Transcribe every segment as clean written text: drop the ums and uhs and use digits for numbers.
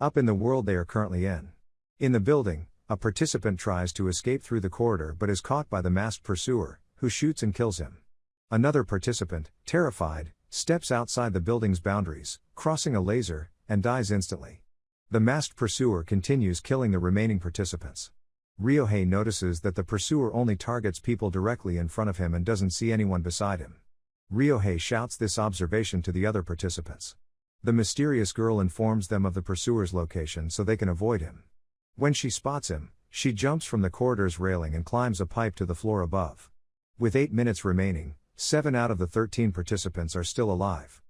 Up in the world they are currently in. In the building, a participant tries to escape through the corridor but is caught by the masked pursuer, who shoots and kills him. Another participant, terrified, steps outside the building's boundaries, crossing a laser, and dies instantly. The masked pursuer continues killing the remaining participants. Ryohei notices that the pursuer only targets people directly in front of him and doesn't see anyone beside him. Ryohei shouts this observation to the other participants. The mysterious girl informs them of the pursuer's location so they can avoid him. When she spots him, she jumps from the corridor's railing and climbs a pipe to the floor above. With 8 minutes remaining, 7 out of the 13 participants are still alive.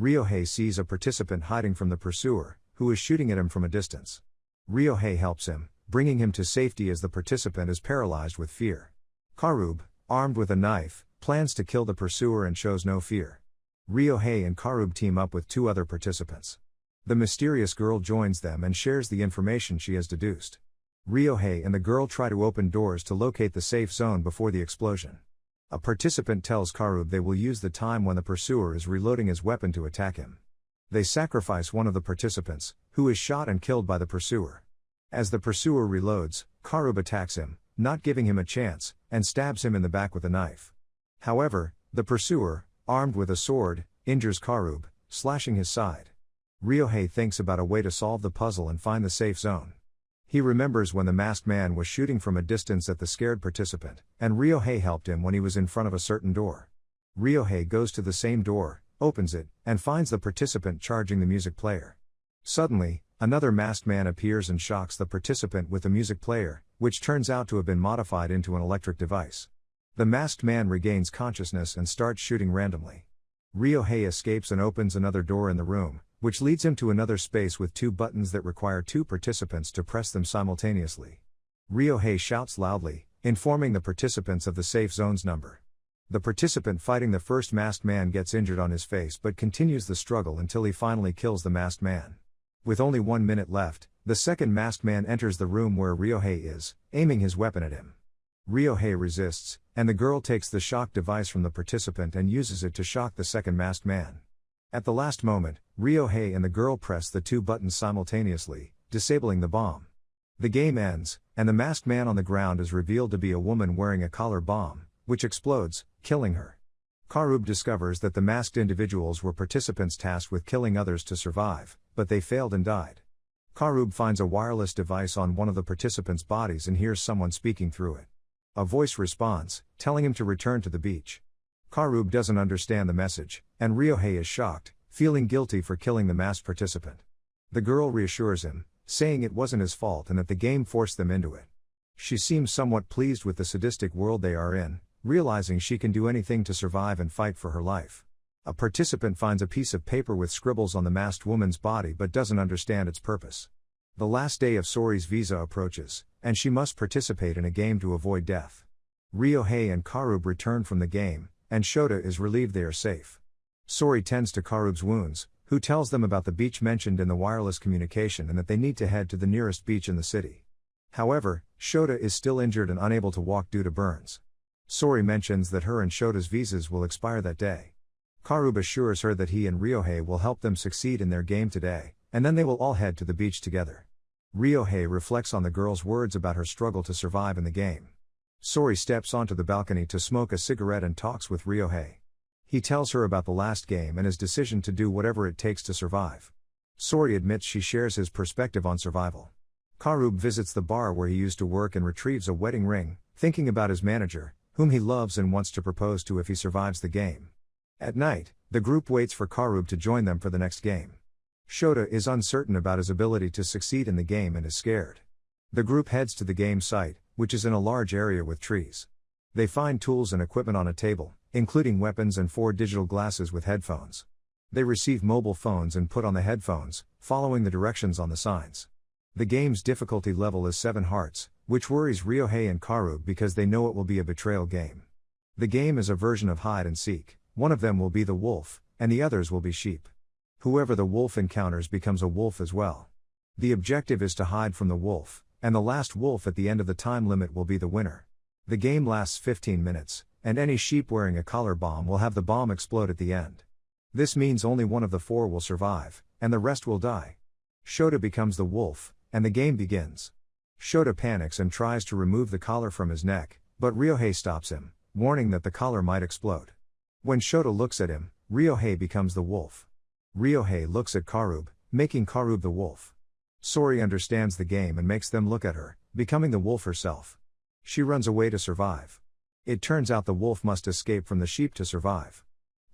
Ryohei sees a participant hiding from the pursuer, who is shooting at him from a distance. Ryohei helps him, bringing him to safety as the participant is paralyzed with fear. Karube, armed with a knife, plans to kill the pursuer and shows no fear. Ryohei and Karube team up with 2 other participants. The mysterious girl joins them and shares the information she has deduced. Ryohei and the girl try to open doors to locate the safe zone before the explosion. A participant tells Karube they will use the time when the pursuer is reloading his weapon to attack him. They sacrifice one of the participants, who is shot and killed by the pursuer. As the pursuer reloads, Karube attacks him, not giving him a chance, and stabs him in the back with a knife. However, the pursuer, armed with a sword, injures Karube, slashing his side. Ryohei thinks about a way to solve the puzzle and find the safe zone. He remembers when the masked man was shooting from a distance at the scared participant, and Ryohei helped him when he was in front of a certain door. Ryohei goes to the same door, opens it, and finds the participant charging the music player. Suddenly, another masked man appears and shocks the participant with the music player, which turns out to have been modified into an electric device. The masked man regains consciousness and starts shooting randomly. Ryohei escapes and opens another door in the room, which leads him to another space with 2 buttons that require 2 participants to press them simultaneously. Ryohei shouts loudly, informing the participants of the safe zone's number. The participant fighting the first masked man gets injured on his face but continues the struggle until he finally kills the masked man. With only 1 minute left, the second masked man enters the room where Ryohei is, aiming his weapon at him. Ryohei resists, and the girl takes the shock device from the participant and uses it to shock the second masked man. At the last moment, Ryohei and the girl press the 2 buttons simultaneously, disabling the bomb. The game ends, and the masked man on the ground is revealed to be a woman wearing a collar bomb, which explodes, killing her. Karube discovers that the masked individuals were participants tasked with killing others to survive, but they failed and died. Karube finds a wireless device on one of the participants' bodies and hears someone speaking through it. A voice responds, telling him to return to the beach. Karube doesn't understand the message, and Ryohei is shocked, feeling guilty for killing the masked participant. The girl reassures him, saying it wasn't his fault and that the game forced them into it. She seems somewhat pleased with the sadistic world they are in, realizing she can do anything to survive and fight for her life. A participant finds a piece of paper with scribbles on the masked woman's body but doesn't understand its purpose. The last day of Sori's visa approaches, and she must participate in a game to avoid death. Ryohei and Karube return from the game, and Shota is relieved they are safe. Sori tends to Karube's wounds, who tells them about the beach mentioned in the wireless communication and that they need to head to the nearest beach in the city. However, Shota is still injured and unable to walk due to burns. Sori mentions that her and Shota's visas will expire that day. Karube assures her that he and Ryohei will help them succeed in their game today, and then they will all head to the beach together. Ryohei reflects on the girl's words about her struggle to survive in the game. Sori steps onto the balcony to smoke a cigarette and talks with Ryohei. He tells her about the last game and his decision to do whatever it takes to survive. Sori admits she shares his perspective on survival. Karube visits the bar where he used to work and retrieves a wedding ring, thinking about his manager, whom he loves and wants to propose to if he survives the game. At night, the group waits for Karube to join them for the next game. Shota is uncertain about his ability to succeed in the game and is scared. The group heads to the game site, which is in a large area with trees. They find tools and equipment on a table, including weapons and 4 digital glasses with headphones. They receive mobile phones and put on the headphones, following the directions on the signs. The game's difficulty level is 7 hearts, which worries Ryohei and Karube because they know it will be a betrayal game. The game is a version of hide and seek. One of them will be the wolf, and the others will be sheep. Whoever the wolf encounters becomes a wolf as well. The objective is to hide from the wolf, and the last wolf at the end of the time limit will be the winner. The game lasts 15 minutes, and any sheep wearing a collar bomb will have the bomb explode at the end. This means only one of the 4 will survive, and the rest will die. Shota becomes the wolf, and the game begins. Shota panics and tries to remove the collar from his neck, but Ryohei stops him, warning that the collar might explode. When Shota looks at him, Ryohei becomes the wolf. Ryohei looks at Karub, making Karub the wolf. Sori understands the game and makes them look at her, becoming the wolf herself. She runs away to survive. It turns out the wolf must escape from the sheep to survive.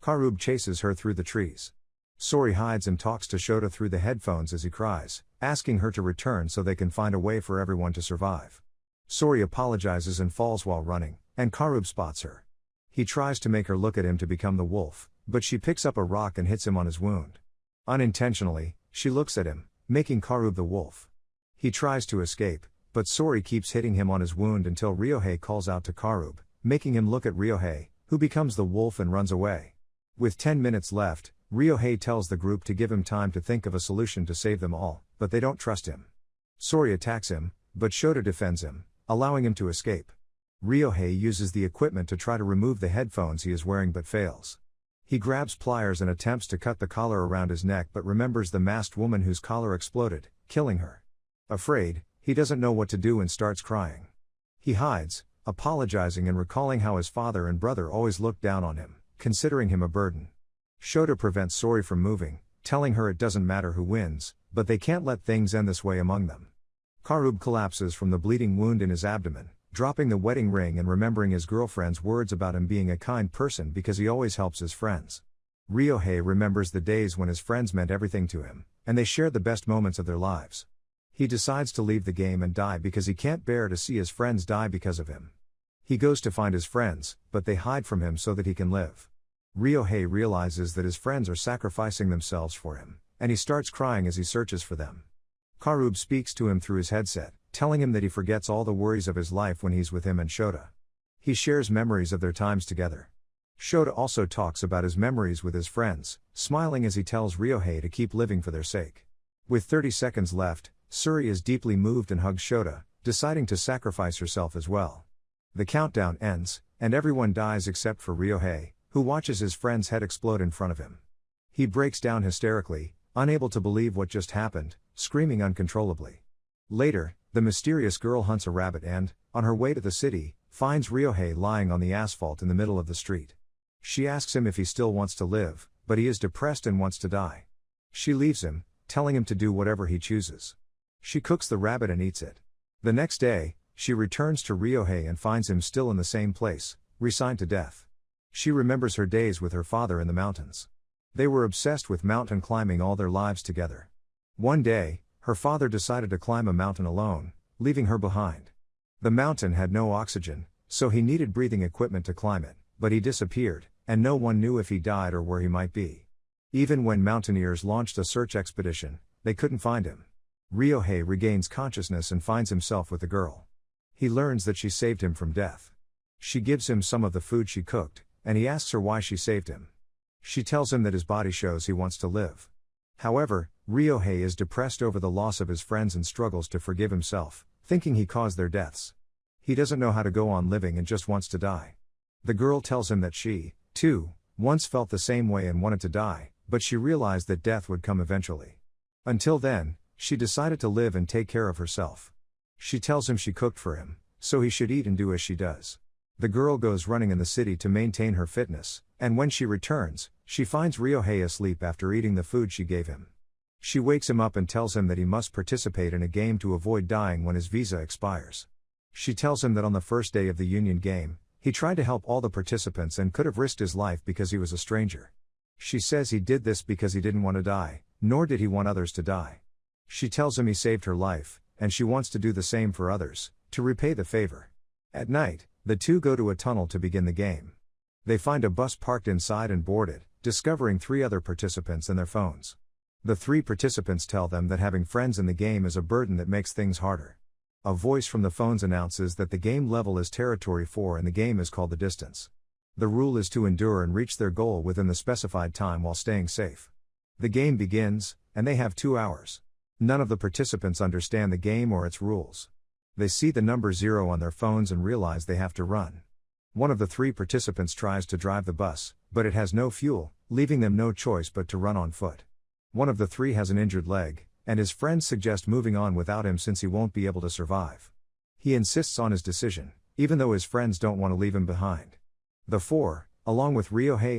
Karub chases her through the trees. Sori hides and talks to Shota through the headphones as he cries, asking her to return so they can find a way for everyone to survive. Sori apologizes and falls while running, and Karub spots her. He tries to make her look at him to become the wolf, but she picks up a rock and hits him on his wound. Unintentionally, she looks at him, making Karub the wolf. He tries to escape, but Sori keeps hitting him on his wound until Ryohei calls out to Karub, making him look at Ryohei, who becomes the wolf and runs away. With 10 minutes left, Ryohei tells the group to give him time to think of a solution to save them all, but they don't trust him. Sori attacks him, but Shota defends him, allowing him to escape. Ryohei uses the equipment to try to remove the headphones he is wearing but fails. He grabs pliers and attempts to cut the collar around his neck but remembers the masked woman whose collar exploded, killing her. Afraid, he doesn't know what to do and starts crying. He hides, apologizing and recalling how his father and brother always looked down on him, considering him a burden. Shota prevents Sori from moving, telling her it doesn't matter who wins, but they can't let things end this way among them. Karub collapses from the bleeding wound in his abdomen, dropping the wedding ring and remembering his girlfriend's words about him being a kind person because he always helps his friends. Ryohei remembers the days when his friends meant everything to him, and they shared the best moments of their lives. He decides to leave the game and die because he can't bear to see his friends die because of him. He goes to find his friends, but they hide from him so that he can live. Ryohei realizes that his friends are sacrificing themselves for him, and he starts crying as he searches for them. Karub speaks to him through his headset, telling him that he forgets all the worries of his life when he's with him and Shota. He shares memories of their times together. Shota also talks about his memories with his friends, smiling as he tells Ryohei to keep living for their sake. With 30 seconds left, Suri is deeply moved and hugs Shota, deciding to sacrifice herself as well. The countdown ends, and everyone dies except for Ryohei, who watches his friend's head explode in front of him. He breaks down hysterically, unable to believe what just happened, screaming uncontrollably. Later, the mysterious girl hunts a rabbit and, on her way to the city, finds Ryohei lying on the asphalt in the middle of the street. She asks him if he still wants to live, but he is depressed and wants to die. She leaves him, telling him to do whatever he chooses. She cooks the rabbit and eats it. The next day, she returns to Ryohei and finds him still in the same place, resigned to death. She remembers her days with her father in the mountains. They were obsessed with mountain climbing all their lives together. One day, her father decided to climb a mountain alone, leaving her behind. The mountain had no oxygen, so he needed breathing equipment to climb it, but he disappeared, and no one knew if he died or where he might be. Even when mountaineers launched a search expedition, they couldn't find him. Ryohei regains consciousness and finds himself with the girl. He learns that she saved him from death. She gives him some of the food she cooked, and he asks her why she saved him. She tells him that his body shows he wants to live. However, Ryohei is depressed over the loss of his friends and struggles to forgive himself, thinking he caused their deaths. He doesn't know how to go on living and just wants to die. The girl tells him that she, too, once felt the same way and wanted to die, but she realized that death would come eventually. Until then, she decided to live and take care of herself. She tells him she cooked for him, so he should eat and do as she does. The girl goes running in the city to maintain her fitness, and when she returns, she finds Ryohei asleep after eating the food she gave him. She wakes him up and tells him that he must participate in a game to avoid dying when his visa expires. She tells him that on the first day of the Union game, he tried to help all the participants and could have risked his life because he was a stranger. She says he did this because he didn't want to die, nor did he want others to die. She tells him he saved her life, and she wants to do the same for others, to repay the favor. At night, the two go to a tunnel to begin the game. They find a bus parked inside and board it, discovering 3 other participants and their phones. The 3 participants tell them that having friends in the game is a burden that makes things harder. A voice from the phones announces that the game level is Territory 4 and the game is called The Distance. The rule is to endure and reach their goal within the specified time while staying safe. The game begins, and they have 2 hours. None of the participants understand the game or its rules. They see the number 0 on their phones and realize they have to run. One of the 3 participants tries to drive the bus, but it has no fuel, leaving them no choice but to run on foot. One of the 3 has an injured leg, and his friends suggest moving on without him since he won't be able to survive. He insists on his decision, even though his friends don't want to leave him behind. The four, along with Ryohei